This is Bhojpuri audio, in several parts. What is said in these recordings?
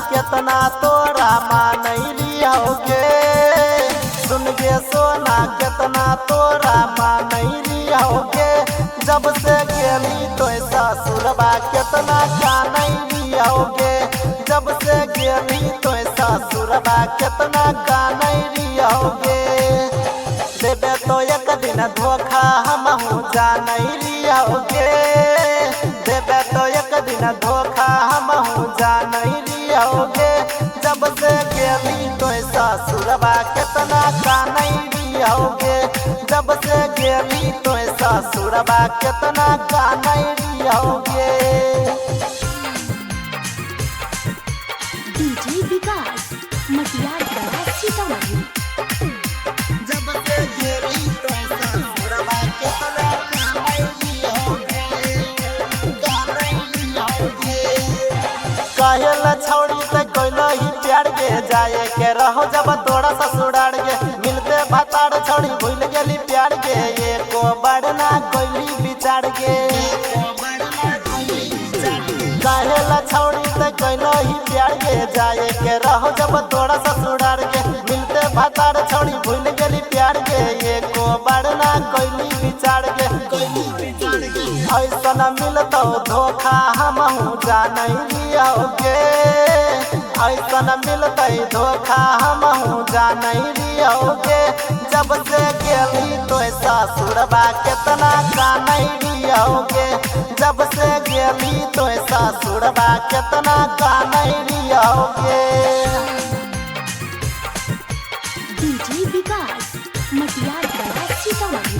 कितना तोरा मानई रियोगे। सुन गे सोना कितना तोरा मानई रियोगे। जब से गेली तो ससुरबा कितना कानई रियोगे। जब से गेली तो ससुरबा कितना कानई रियोगे। देबे तो एक दिन धोखा हमहू जानई रियोगे। देबे तो एक दिन धोखा हमहू जानई रियोगे। जब से गेली तो ससुरबा कितना कानई रियोगे। जब से गेली तो ससुरबा कितना कानई रियोगे। डीजे विकास मटियार कला सीतामढ़ी। जब से गेली तो ससुरबा कितना कानई रियोगे। कानई रियोगे। कहेला छौड़ी ते कोइलो ही प्यार गे। जाए के रहो जब तोड़ा ससुरार गे। मिलते भातार छौड़ी भूल गेली प्यार गे। एको बड़ना कोइली विचार गे। कहेला छौड़ी ते कोइलो ही प्यार गे। जाए के रहो जब तोड़ा ससुरार गे। मिलते भातार छौड़ी भूल गेली प्यार गे। एको बड़ना कोइली विचार गे। ऐसा मिलतो धोखा हमहू जानई रियोगे। ऐसा मिलते धोखा हमहू जानई रियोगे। जब से गेली तो ससुरबा कितना कानई रियोगे। जब से गेली तो ससुरबा कितना कानई रियोगे। डीजे विकास मटियार कला सीतामढ़ी।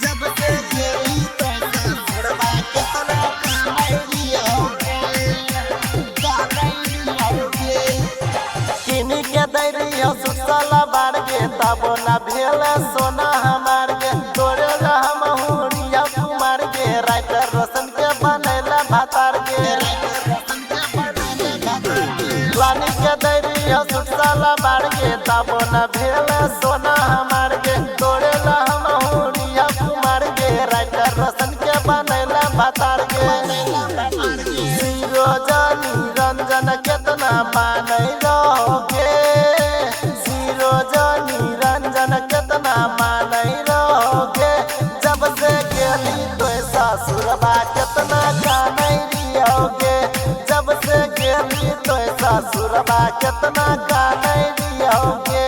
जब से गेली तो ससुरबा कितना कानई रियोगे। कानई रियोगे। किनी के दै रियो सुसला बार गे। तबो न भेल सोना हमार गे। तोरे ला हमहू रिया कुमार गे। राइटर रोशन के बनैला भातार गे। लानी के दै रियो सुसला बार गे। तबो न भेल सोना हमार गे। तोरे ला हमहू रिया कुमार गे। राइटर रोशन के बनैला भातार गे। सिरोजनी रंजन कितना मानई रहोगे। सिरोजनी रंजन कितना मानई रहोगे। जब से गेली तो ससुरबा कितना कानई रियोगे। जब से गेली तो ससुरबा कितना कानई रियोगे।